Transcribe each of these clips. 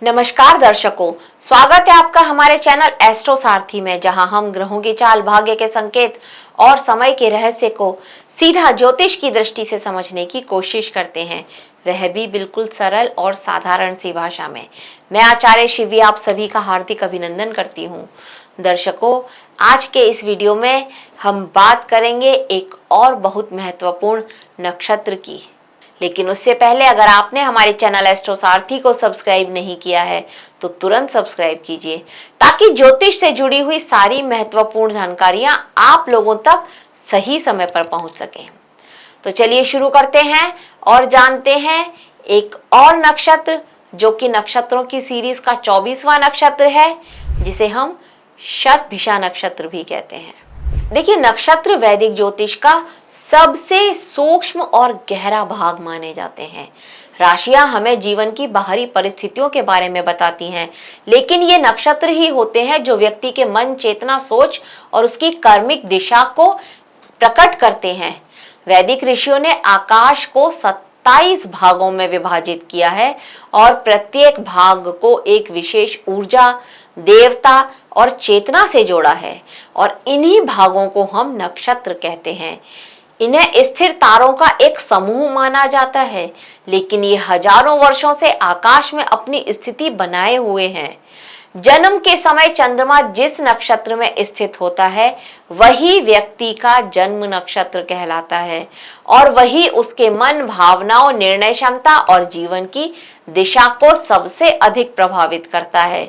नमस्कार दर्शकों, स्वागत है आपका हमारे चैनल एस्ट्रो सारथी में, जहां हम ग्रहों की चाल, भाग्य के संकेत और समय के रहस्य को सीधा ज्योतिष की दृष्टि से समझने की कोशिश करते हैं, वह भी बिल्कुल सरल और साधारण सी भाषा में। मैं आचार्य शिवी आप सभी का हार्दिक अभिनंदन करती हूँ। दर्शकों, आज के इस वीडियो में हम बात करेंगे एक और बहुत महत्वपूर्ण नक्षत्र की। लेकिन उससे पहले अगर आपने हमारे चैनल एस्ट्रो सारथी को सब्सक्राइब नहीं किया है तो तुरंत सब्सक्राइब कीजिए, ताकि ज्योतिष से जुड़ी हुई सारी महत्वपूर्ण जानकारियां आप लोगों तक सही समय पर पहुंच सकें। तो चलिए शुरू करते हैं और जानते हैं एक और नक्षत्र, जो कि नक्षत्रों की सीरीज का 24वां नक्षत्र है, जिसे हम शतभिषा नक्षत्र भी कहते हैं। देखिए, नक्षत्र वैदिक ज्योतिष का सबसे सूक्ष्म और गहरा भाग माने जाते हैं। राशियां हमें जीवन की बाहरी परिस्थितियों के बारे में बताती हैं, लेकिन ये नक्षत्र ही होते हैं जो व्यक्ति के मन, चेतना, सोच और उसकी कर्मिक दिशा को प्रकट करते हैं। वैदिक ऋषियों ने आकाश को 27 भागों में विभाजित किया है और प्रत्येक भाग को एक विशेष ऊर्जा, देवता और चेतना से जोड़ा है, और इन्हीं भागों को हम नक्षत्र कहते हैं। इन्हें स्थिर तारों का एक समूह माना जाता है, लेकिन ये हजारों वर्षों से आकाश में अपनी स्थिति बनाए हुए हैं। जन्म के समय चंद्रमा जिस नक्षत्र में स्थित होता है, वही व्यक्ति का जन्म नक्षत्र कहलाता है, और वही उसके मन, भावनाओं, निर्णय क्षमता और जीवन की दिशा को सबसे अधिक प्रभावित करता है।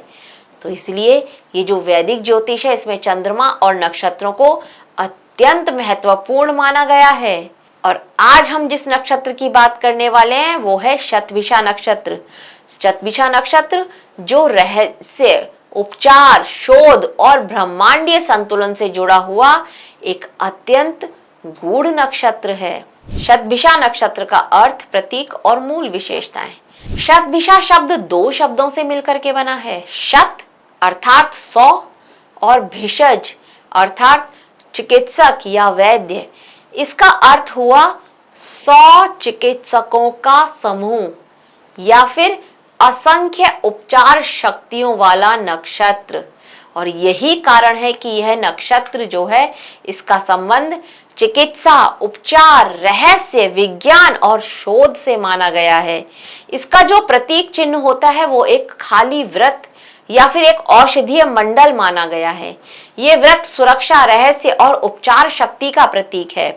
तो इसलिए ये जो वैदिक ज्योतिष है, इसमें चंद्रमा और नक्षत्रों को अत्यंत महत्वपूर्ण माना गया है। और आज हम जिस नक्षत्र की बात करने वाले हैं वो है शतभिषा नक्षत्र। शतभिषा नक्षत्र जो रहस्य, उपचार, शोध और ब्रह्मांडीय संतुलन से जुड़ा हुआ एक अत्यंत गूढ़ नक्षत्र है। शतभिषा नक्षत्र का अर्थ, प्रतीक और मूल विशेषताएं। शतभिषा शब्द दो शब्दों से मिलकर के बना है। शत अर्थात 100 और भिषज अर्थात चिकित्सक या वैद्य। इसका अर्थ हुआ 100 चिकित्सकों का समूह या फिर असंख्य उपचार शक्तियों वाला नक्षत्र। और यही कारण है कि यह नक्षत्र जो है, इसका संबंध चिकित्सा, उपचार, रहस्य, विज्ञान और शोध से माना गया है। इसका जो प्रतीक चिन्ह होता है वो एक खाली वृत्त या फिर एक औषधीय मंडल माना गया है। ये वृत्त सुरक्षा, रहस्य और उपचार शक्ति का प्रतीक है।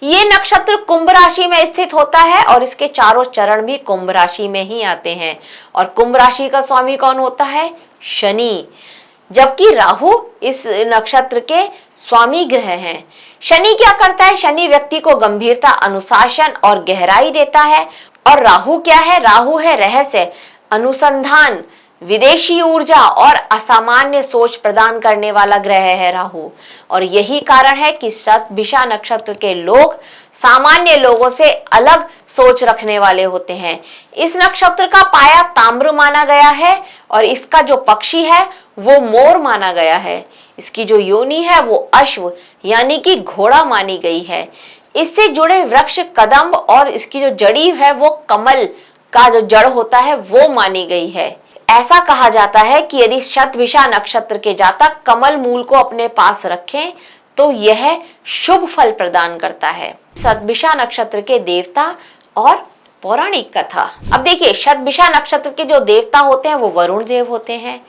ये नक्षत्र कुंभ राशि में स्थित होता है और इसके चारों चरण भी कुंभ राशि में ही आते हैं। और कुंभ राशि का स्वामी कौन होता है? शनि, जबकि राहु इस नक्षत्र के स्वामी ग्रह हैं। शनि क्या करता है? शनि व्यक्ति को गंभीरता, अनुशासन और गहराई देता है। और राहु क्या है? राहु है रहस्य, अनुसंधान, विदेशी ऊर्जा और असामान्य सोच प्रदान करने वाला ग्रह है राहु। और यही कारण है कि शतभिषा नक्षत्र के लोग सामान्य लोगों से अलग सोच रखने वाले होते हैं। इस नक्षत्र का पाया ताम्र माना गया है और इसका जो पक्षी है वो मोर माना गया है। इसकी जो योनि है वो अश्व यानी कि घोड़ा मानी गई है। इससे जुड़े वृक्ष कदम्ब और इसकी जो जड़ी है वो कमल का जो जड़ होता है वो मानी गई है। ऐसा कहा जाता है कि यदि शतभिषा नक्षत्र के जातक कमल मूल को अपने पास रखें तो यह शुभ फल प्रदान करता है। शतभिषा नक्षत्र के देवता और पौराणिक कथा। अब देखिए, शतभिषा नक्षत्र के जो देवता होते हैं वो वरुण देव होते हैं।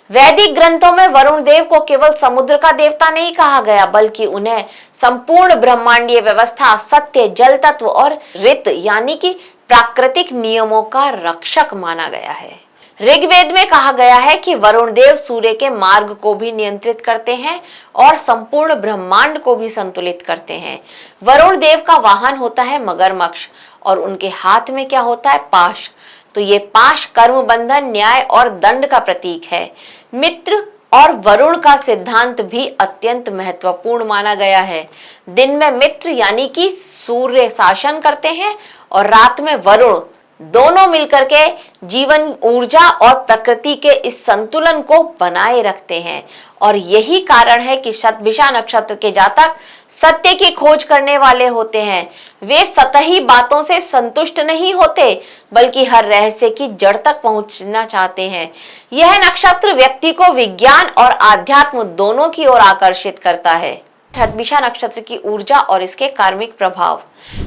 वैदिक ग्रंथों में वरुण देव को केवल समुद्र का देवता नहीं कहा गया, बल्कि उन्हें संपूर्ण ब्रह्मांडीय व्यवस्था, सत्य, जल तत्व और ऋत यानी कि प्राकृतिक नियमों का रक्षक माना गया है। ऋग्वेद में कहा गया है कि वरुण देव सूर्य के मार्ग को भी नियंत्रित करते हैं और संपूर्ण ब्रह्मांड को भी संतुलित करते हैं। वरुण देव का वाहन होता है मगरमच्छ और उनके हाथ में क्या होता है? पाश। तो ये पाश कर्म बंधन, न्याय और दंड का प्रतीक है। मित्र और वरुण का सिद्धांत भी अत्यंत महत्वपूर्ण माना गया है। दिन में मित्र यानी कि सूर्य शासन करते हैं और रात में वरुण दोनों मिलकर के जीवन ऊर्जा और प्रकृति के इस संतुलन को बनाए रखते हैं। और यही कारण है कि शतभिषा नक्षत्र के जातक सत्य की खोज करने वाले होते हैं। वे सतही बातों से संतुष्ट नहीं होते, बल्कि हर रहस्य की जड़ तक पहुंचना चाहते हैं। यह नक्षत्र व्यक्ति को विज्ञान और आध्यात्म दोनों की ओर आकर्षित करता है। शतभिषा नक्षत्र की ऊर्जा और इसके कार्मिक प्रभाव।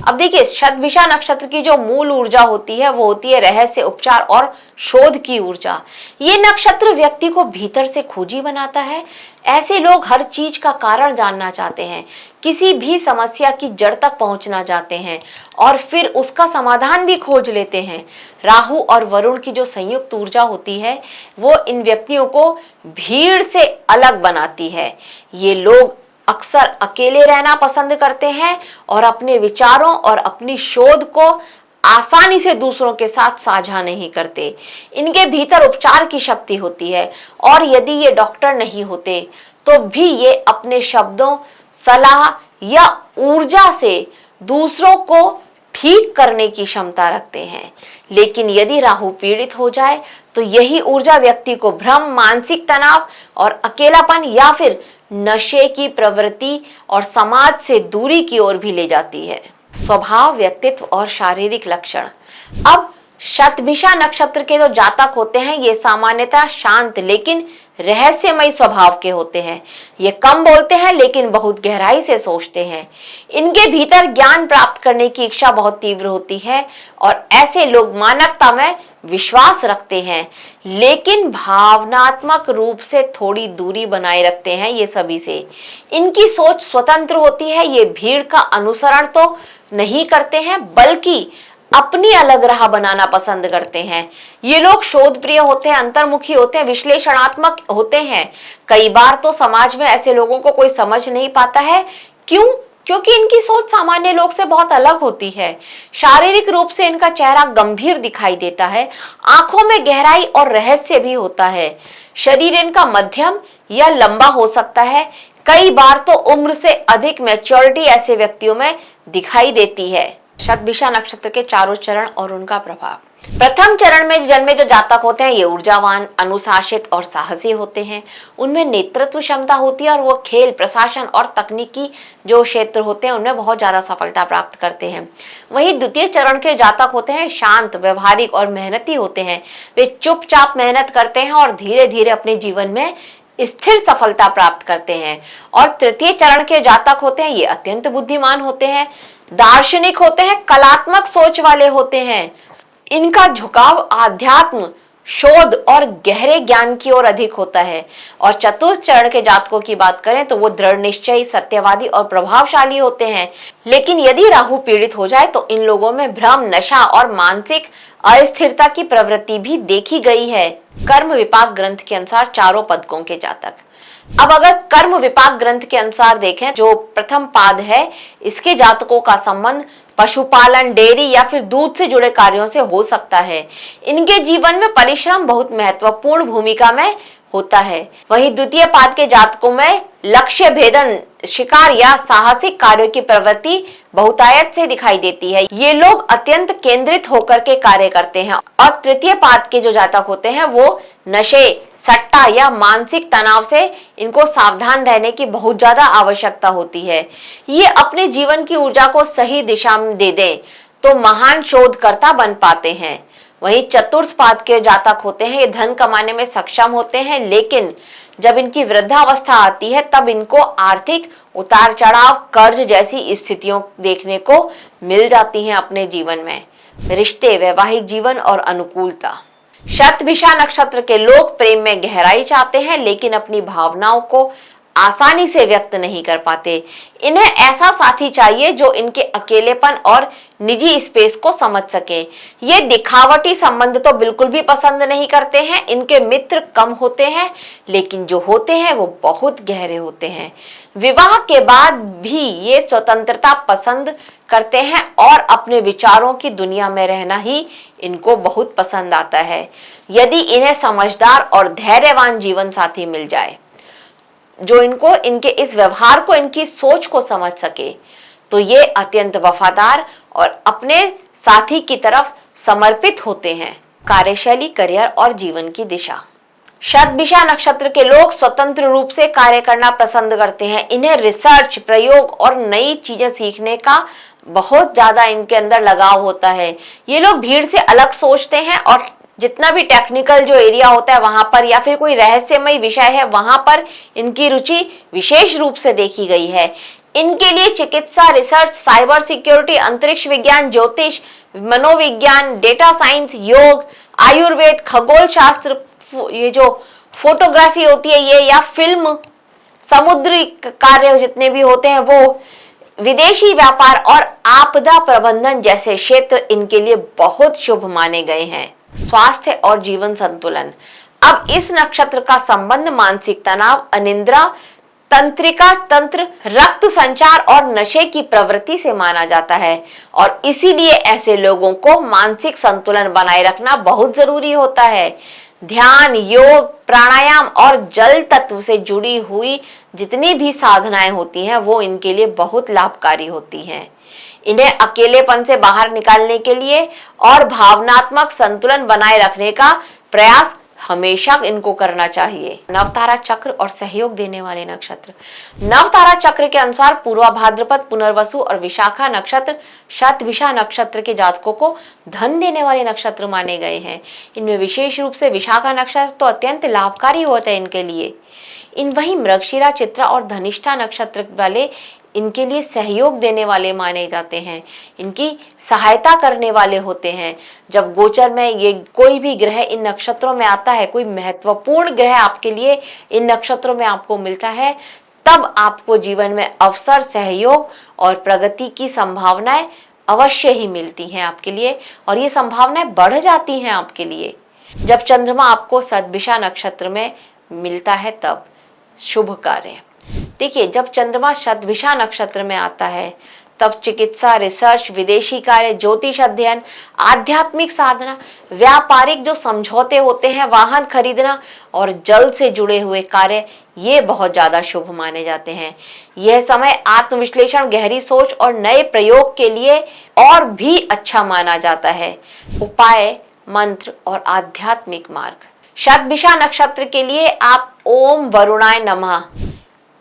अब देखिए, शतभिषा नक्षत्र की जो मूल ऊर्जा होती है वो होती है रहस्य, उपचार और शोध की ऊर्जा। ये नक्षत्र व्यक्ति को भीतर से खोजी बनाता है। ऐसे लोग हर चीज का कारण जानना चाहते हैं, किसी भी समस्या की जड़ तक पहुंचना चाहते हैं और फिर उसका समाधान भी खोज लेते हैं। राहु और वरुण की जो संयुक्त ऊर्जा होती है वो इन व्यक्तियों को भीड़ से अलग बनाती है। ये लोग अक्सर अकेले रहना पसंद करते हैं और अपने विचारों और अपनी शोध को आसानी से दूसरों के साथ साझा नहीं करते। इनके भीतर उपचार की शक्ति होती है और यदि ये डॉक्टर नहीं होते तो भी ये अपने शब्दों, सलाह या ऊर्जा से दूसरों को ठीक करने की क्षमता रखते हैं। लेकिन यदि राहु पीड़ित हो जाए तो यही ऊर्जा व्यक्ति को भ्रम, मानसिक तनाव और अकेलापन या फिर नशे की प्रवृत्ति और समाज से दूरी की ओर भी ले जाती है। स्वभाव, व्यक्तित्व और शारीरिक लक्षण। अब शतभिषा नक्षत्र के जो जातक होते हैं ये सामान्यतः शांत लेकिन रहस्यमयी स्वभाव के होते हैं। ये कम बोलते हैं लेकिन बहुत गहराई से सोचते हैं। इनके भीतर ज्ञान प्राप्त करने की इच्छा बहुत तीव्र होती है और ऐसे लोग मानवता में विश्वास रखते हैं लेकिन भावनात्मक रूप से थोड़ी दूरी बनाए रखते हैं ये सभी से। इनकी सोच स्वतंत्र होती है। ये भीड़ का अनुसरण तो नहीं करते हैं बल्कि अपनी अलग राह बनाना पसंद करते हैं। ये लोग शोध प्रिय होते हैं, अंतर्मुखी होते हैं, विश्लेषणात्मक होते हैं। कई बार तो समाज में ऐसे लोगों को कोई समझ नहीं पाता है। क्यों? क्योंकि इनकी सोच सामान्य लोग से बहुत अलग होती है। शारीरिक रूप से इनका चेहरा गंभीर दिखाई देता है, आंखों में गहराई और रहस्य भी होता है। शरीर इनका मध्यम या लंबा हो सकता है। कई बार तो उम्र से अधिक मैच्योरिटी ऐसे व्यक्तियों में दिखाई देती है। शतभिषा नक्षत्र के चारों चरण और उनका प्रभाव। प्रथम चरण में जन्मे जो जातक होते हैं ये ऊर्जावान, अनुशासित और साहसी होते हैं। उनमें नेतृत्व क्षमता होती है और वो खेल, प्रशासन और तकनीकी जो क्षेत्र होते हैं उनमें बहुत ज्यादा सफलता प्राप्त करते हैं। वहीं द्वितीय चरण के जातक होते हैं शांत, व्यवहारिक और मेहनती होते हैं। वे चुपचाप मेहनत करते हैं और धीरे धीरे अपने जीवन में स्थिर सफलता प्राप्त करते हैं। और तृतीय चरण के जातक होते हैं ये अत्यंत बुद्धिमान होते हैं, दार्शनिक होते हैं, कलात्मक सोच वाले होते हैं। इनका झुकाव आध्यात्म, शोध और गहरे ज्ञान की ओर अधिक होता है। और चतुर्थ चरण के जातकों की बात करें तो वो दृढ़ निश्चयी, सत्यवादी और प्रभावशाली होते हैं। लेकिन यदि राहु पीड़ित हो जाए तो इन लोगों में भ्रम, नशा और मानसिक अस्थिरता की प्रवृत्ति भी देखी गई है। कर्म विपाक ग्रंथ के अनुसार चारों पदकों के जातक। अब अगर कर्म विपाक ग्रंथ के अनुसार देखें, जो प्रथम पाद है इसके जातकों का संबंध पशुपालन, डेयरी या फिर दूध से जुड़े कार्यों से हो सकता है। इनके जीवन में परिश्रम बहुत महत्वपूर्ण भूमिका में होता है। वहीं द्वितीय पाद के जातकों में लक्ष्य भेदन, शिकार या साहसिक कार्यों की प्रवृत्ति बहुतायत से दिखाई देती है। ये लोग अत्यंत केंद्रित होकर के कार्य करते हैं। और तृतीय पाद के जो जातक होते हैं वो नशे, सट्टा या मानसिक तनाव से इनको सावधान रहने की बहुत ज्यादा आवश्यकता होती है। ये अपने जीवन की ऊर्जा को सही दिशा में दे दें तो महान शोधकर्ता बन पाते हैं। वहीं चतुर्थ पाद के जातक होते हैं ये धन कमाने में सक्षम होते हैं, लेकिन जब इनकी वृद्धावस्था आती है तब इनको आर्थिक उतार चढ़ाव, कर्ज जैसी स्थितियों देखने को मिल जाती हैं अपने जीवन में। रिश्ते, वैवाहिक जीवन और अनुकूलता। शतभिषा नक्षत्र के लोग प्रेम में गहराई चाहते हैं लेकिन अपनी भावनाओं को आसानी से व्यक्त नहीं कर पाते। इन्हें ऐसा साथी चाहिए जो इनके अकेलेपन और निजी स्पेस को समझ सके। ये दिखावटी संबंध तो बिल्कुल भी पसंद नहीं करते हैं। इनके मित्र कम होते हैं लेकिन जो होते हैं वो बहुत गहरे होते हैं। विवाह के बाद भी ये स्वतंत्रता पसंद करते हैं और अपने विचारों की दुनिया में रहना ही इनको बहुत पसंद आता है। यदि इन्हें समझदार और धैर्यवान जीवन साथी मिल जाए जो इनको, इनके इस व्यवहार को, इनकी सोच को समझ सके, तो ये अत्यंत वफादार और अपने साथी की तरफ समर्पित होते हैं। कार्यशैली, करियर और जीवन की दिशा। शतभिषा नक्षत्र के लोग स्वतंत्र रूप से कार्य करना पसंद करते हैं। इन्हें रिसर्च, प्रयोग और नई चीजें सीखने का बहुत ज्यादा इनके अंदर लगाव होता है। ये लोग भीड़ से अलग सोचते हैं और जितना भी टेक्निकल जो एरिया होता है वहां पर, या फिर कोई रहस्यमय विषय है वहां पर इनकी रुचि विशेष रूप से देखी गई है। इनके लिए चिकित्सा, रिसर्च, साइबर सिक्योरिटी, अंतरिक्ष विज्ञान, ज्योतिष, मनोविज्ञान, डेटा साइंस, योग, आयुर्वेद, खगोल शास्त्र, ये जो फोटोग्राफी होती है ये, या फिल्म, समुद्री कार्य जितने भी होते हैं वो, विदेशी व्यापार और आपदा प्रबंधन जैसे क्षेत्र इनके लिए बहुत शुभ माने गए हैं। स्वास्थ्य और जीवन संतुलन। अब इस नक्षत्र का संबंध मानसिक तनाव, अनिद्रा, तंत्रिका तंत्र, रक्त संचार और नशे की प्रवृत्ति से माना जाता है और इसीलिए ऐसे लोगों को मानसिक संतुलन बनाए रखना बहुत जरूरी होता है। ध्यान, योग, प्राणायाम और जल तत्व से जुड़ी हुई जितनी भी साधनाएं होती हैं वो इनके लिए बहुत लाभकारी होती हैं। इन्हें अकेलेपन से बाहर निकालने के लिए और भावनात्मक संतुलन बनाए रखने का प्रयास हमेशा इनको करना चाहिए। नवतारा चक्र और सहयोग देने वाले नक्षत्र। नवतारा चक्र के अनुसार पूर्वा भाद्रपद, पुनर्वसु और विशाखा नक्षत्र शतभिषा नक्षत्र के जातकों को धन देने वाले नक्षत्र माने गए हैं। इनमें विशेष रूप से विशाखा नक्षत्र तो अत्यंत लाभकारी होता है इनके लिए। इन वही मृगशिरा, चित्रा और धनिष्ठा नक्षत्र वाले इनके लिए सहयोग देने वाले माने जाते हैं, इनकी सहायता करने वाले होते हैं। जब गोचर में ये कोई भी ग्रह इन नक्षत्रों में आता है, कोई महत्वपूर्ण ग्रह आपके लिए इन नक्षत्रों में आपको मिलता है, तब आपको जीवन में अवसर, सहयोग और प्रगति की संभावनाएं अवश्य ही मिलती हैं आपके लिए, और ये संभावनाएं बढ़ जाती हैं आपके लिए। जब चंद्रमा आपको शतभिषा नक्षत्र में मिलता है तब शुभ कार्य। देखिए, जब चंद्रमा शतभिषा नक्षत्र में आता है तब चिकित्सा, रिसर्च, विदेशी कार्य, ज्योतिष अध्ययन, आध्यात्मिक साधना, व्यापारिक जो समझौते होते हैं, वाहन खरीदना और जल से जुड़े हुए कार्य, ये बहुत ज्यादा शुभ माने जाते हैं। यह समय आत्मविश्लेषण, गहरी सोच और नए प्रयोग के लिए और भी अच्छा माना जाता है। उपाय, मंत्र और आध्यात्मिक मार्ग। शतभिषा नक्षत्र के लिए आप ओम वरुणाय नमः,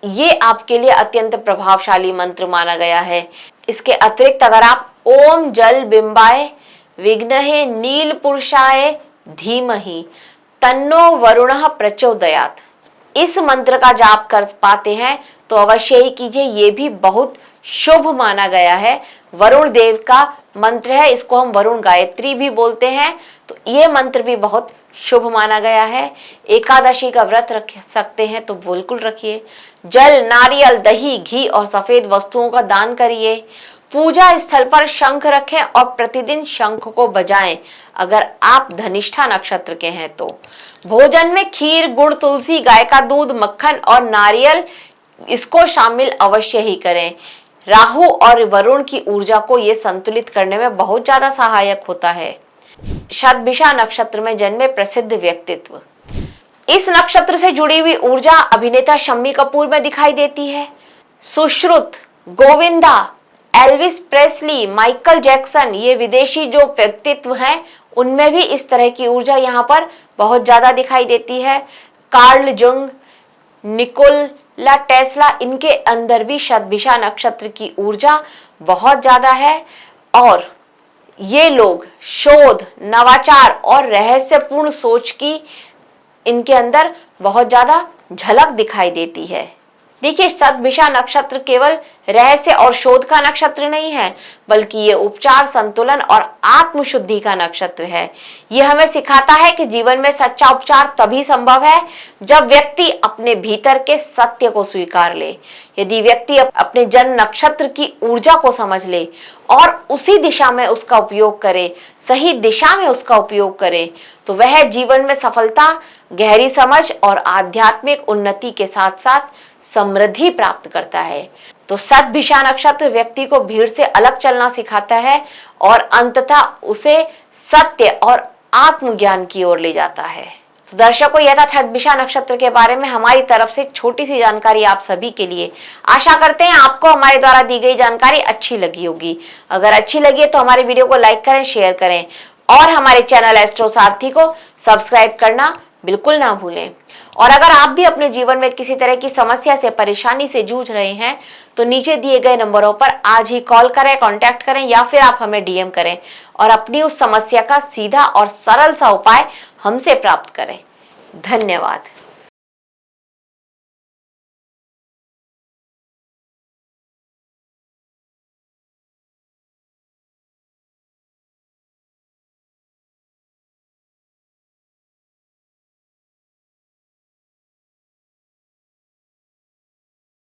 ये आपके लिए अत्यंत प्रभावशाली मंत्र माना गया है। इसके अतिरिक्त अगर आप ओम जल बिंबाय विघ्नहे नील पुरुषाय धीमहि तन्नो वरुणः प्रचोदयात्, इस मंत्र का जाप कर पाते हैं तो अवश्य ही कीजिए, ये भी बहुत शुभ माना गया है। वरुण देव का मंत्र है, इसको हम वरुण गायत्री भी बोलते हैं, तो ये मंत्र भी बहुत शुभ माना गया है। एकादशी का व्रत रख सकते हैं तो बिल्कुल रखिए। जल, नारियल, दही, घी और सफेद वस्तुओं का दान करिए। पूजा स्थल पर शंख रखें और प्रतिदिन शंख को बजाएं अगर आप धनिष्ठा नक्षत्र के हैं तो। भोजन में खीर, गुड़, तुलसी, गाय का दूध, मक्खन और नारियल, इसको शामिल अवश्य ही करें। राहु और वरुण की ऊर्जा को ये संतुलित करने में बहुत ज्यादा सहायक होता है। शतभिषा नक्षत्र में जन्मे प्रसिद्ध व्यक्तित्व। इस नक्षत्र से जुड़ी हुई ऊर्जा अभिनेता शम्मी कपूर में दिखाई देती है। Sushruta, Govinda, Elvis Presley, Michael Jackson, ये विदेशी जो व्यक्तित्व हैं उनमें भी इस तरह की ऊर्जा यहाँ पर बहुत ज्यादा दिखाई देती है। कार्ल जुंग, निकोला टेस्ला, इनके अंदर भी शतभिषा नक्षत्र की ऊर्जा बहुत ज्यादा है और ये लोग शोध, नवाचार और रहस्यपूर्ण सोच की इनके अंदर बहुत ज्यादा झलक दिखाई देती है। देखिए, शतभिषा नक्षत्र केवल रहस्य और शोध का नक्षत्र नहीं है, बल्कि ये उपचार, संतुलन और आत्मशुद्धि का नक्षत्र है। ये हमें सिखाता है कि जीवन में सच्चा उपचार तभी संभव है जब व्यक्ति अपने भीतर के सत्य को स्वीकार ले। यदि व्यक्ति अपने जन्म नक्षत्र की ऊर्जा को समझ ले और उसी दिशा में उसका उपयोग करे, सही दिशा में उसका उपयोग करे, तो वह जीवन में सफलता, गहरी समझ और आध्यात्मिक उन्नति के साथ साथ समृद्धि प्राप्त करता है। तो शतभिषा नक्षत्र व्यक्ति को भीड़ से अलग चलना सिखाता है और अंततः उसे सत्य और आत्मज्ञान की ओर ले जाता है। तो दर्शकों, यह था शतभिषा नक्षत्र के बारे में हमारी तरफ से छोटी सी जानकारी आप सभी के लिए। आशा करते हैं आपको हमारे द्वारा दी गई जानकारी अच्छी लगी होगी। अगर अच्छी लगी है तो हमारे वीडियो को लाइक करें, शेयर करें और हमारे चैनल एस्ट्रो सारथी को सब्सक्राइब करना बिल्कुल ना भूलें। और अगर आप भी अपने जीवन में किसी तरह की समस्या से, परेशानी से जूझ रहे हैं तो नीचे दिए गए नंबरों पर आज ही कॉल करें, कांटेक्ट करें या फिर आप हमें डीएम करें और अपनी उस समस्या का सीधा और सरल सा उपाय हमसे प्राप्त करें। धन्यवाद।